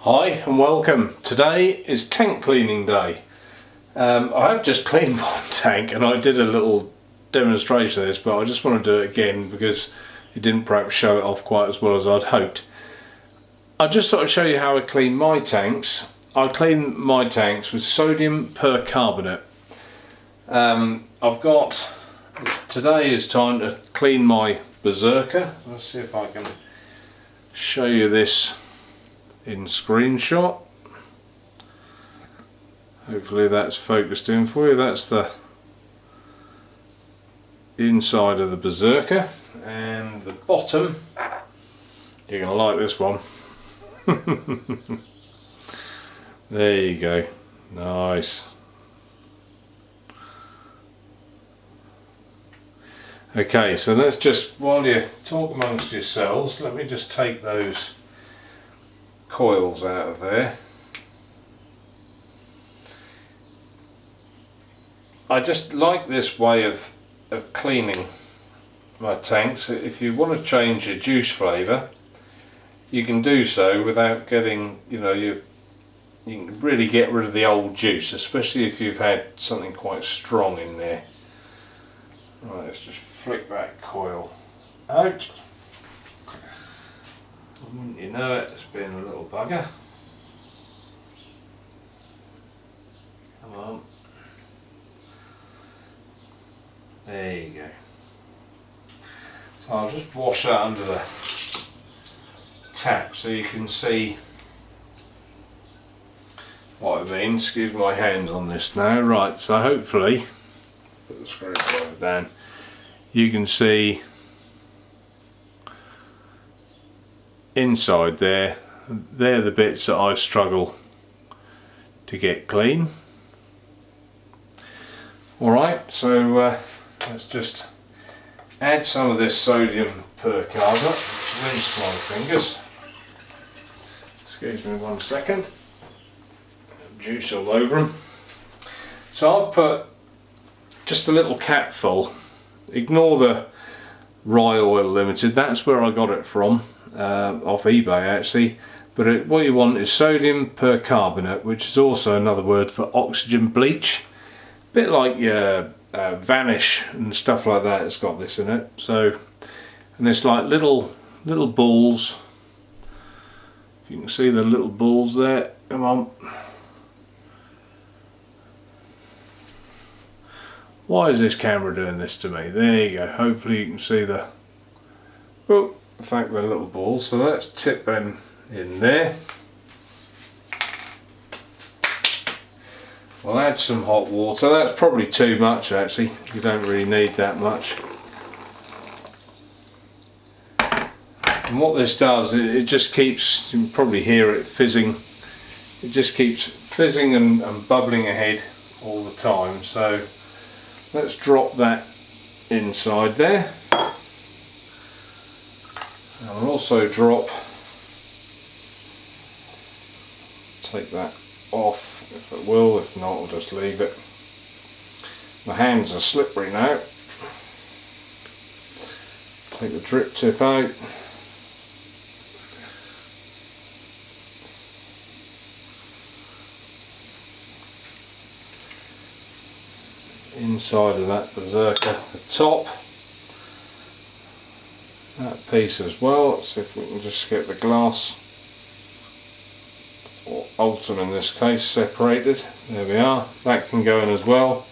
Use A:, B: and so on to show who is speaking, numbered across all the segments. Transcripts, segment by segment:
A: Hi and welcome. Today is tank cleaning day. I have just cleaned my tank and I did a little demonstration of this, but I just want to do it again because it didn't perhaps show it off quite as well as I'd hoped. I just thought I'd show you how I clean my tanks. I clean my tanks with sodium percarbonate. Today is time to clean my Berserker. Let's see if I can show you this in screenshot. Hopefully that's focused in for you. That's the inside of the Berserker, and the bottom, you're going to like this one. There you go, nice. Okay, so let's just, while you talk amongst yourselves, let me just take those coils out of there. I just like this way of cleaning my tanks. If you want to change your juice flavour, you can do so without getting, you can really get rid of the old juice, especially if you've had something quite strong in there. Right, let's just flick that coil out. Wouldn't you know it, it's been a little bugger. Come on. There you go. So I'll just wash that under the tap so you can see what I mean. Excuse my hands on this now. Right, so hopefully, put the screwdriver down, you can see inside there. They're the bits that I struggle to get clean. Alright, so let's just add some of this sodium percarbonate. Rinse my fingers. Excuse me 1 second. Juice all over them. So I've put just a little cap full. Ignore the Rye Oil Limited, that's where I got it from. Off eBay actually, but what you want is sodium percarbonate, which is also another word for oxygen bleach, a bit like your Vanish and stuff like that. It's got this in it. So, and it's like little balls. If you can see the little balls there, come on. Why is this camera doing this to me? There you go. Hopefully you can see the fact they're little balls. So let's tip them in there. We'll add some hot water. That's probably too much actually. You don't really need that much. And what this does, it just keeps, you can probably hear it fizzing. It just keeps fizzing and bubbling ahead all the time. So let's drop that inside there. I'll also take that off if it will, if not I'll just leave it. My hands are slippery now. Take the drip tip out. Inside of that Berserker, the top. That piece as well. Let's see if we can just get the glass, or Ultim in this case, separated. There we are. That can go in as well.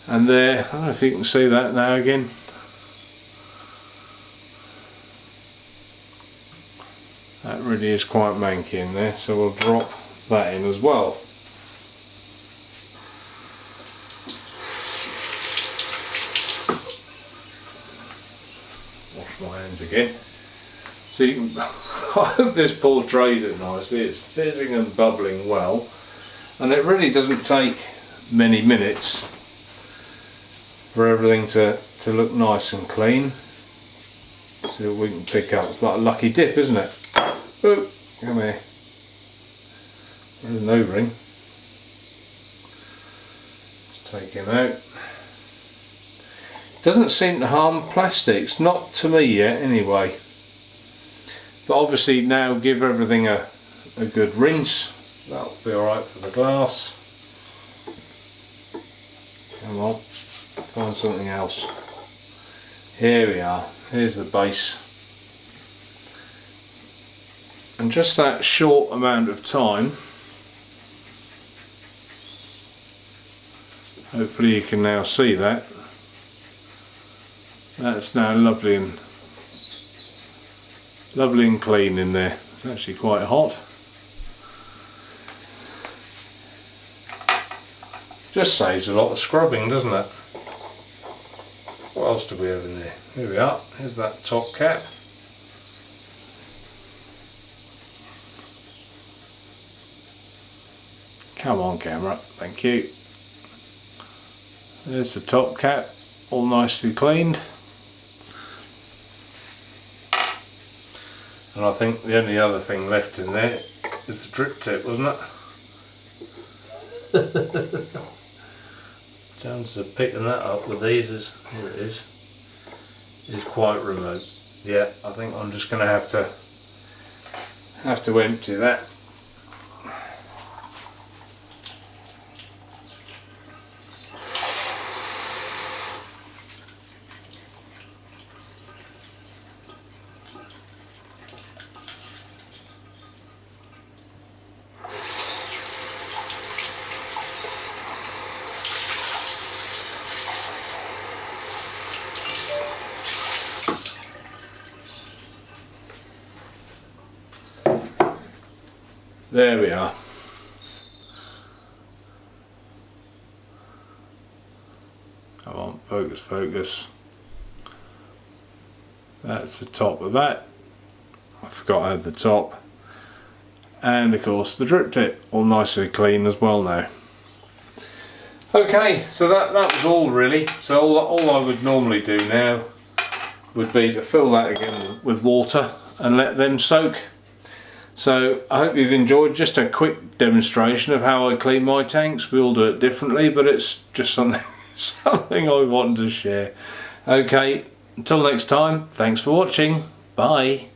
A: And there, I don't know if you can see that now again. That really is quite manky in there, so we'll drop that in as well. Wash my hands again. So you can, I hope this portrays it nicely. It's fizzing and bubbling well, and it really doesn't take many minutes for everything to look nice and clean. See what we can pick up. It's like a lucky dip, isn't it? Oh, come here. There's an O-ring. Let's take him out. Doesn't seem to harm plastics, not to me yet anyway. But obviously now give everything a a good rinse. That'll be alright for the glass. Come on, find something else. Here we are, here's the base. And just that short amount of time, hopefully you can now see that. That's now lovely and clean in there. It's actually quite hot. Just saves a lot of scrubbing, doesn't it? What else do we have in there? Here we are, here's that top cap. Come on camera, thank you. There's the top cap, all nicely cleaned. And I think the only other thing left in there is the drip tip, wasn't it? Chances of picking that up with these here it is quite remote. Yeah, I think I'm just going to have to empty that. There we are. Come on, focus, focus. That's the top of that. I forgot I had the top. And of course the drip tip, all nicely clean as well now. Okay, so that was all really. So all I would normally do now would be to fill that again with water and let them soak. So I hope you've enjoyed just a quick demonstration of how I clean my tanks. We all do it differently, but it's just something I wanted to share. Okay, until next time, thanks for watching. Bye.